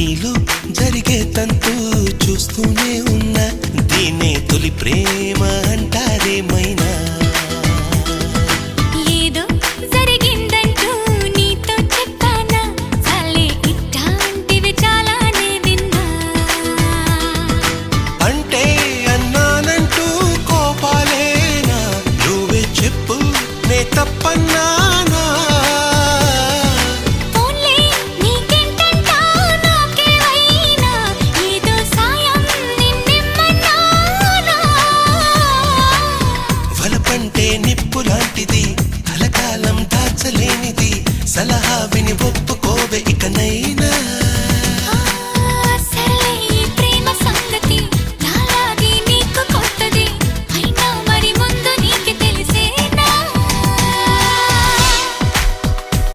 నీలో జరిగే తంతు చూస్తూనే ఉన్నా దీనే తొలి ప్రేమ అంటారేమైనా ఏదో జరిగిందంటూ నీతో చెప్పానా చాలే ఇట్లాంటివి చాలానే విన్నా అంటే అన్నానంటూ కోపాలేనా నువ్వే చెప్పు నే తప్పన్నానా ఓన్లీ నీకేంటంటా నాకేమైనా ఏదో సాయం నిన్నిమ్మన్నానా వలపంటే నిప్పు లాంటిది కలకాలం దాచలేనిది సలహా విని ఒప్పుకోవే ఇకనైనా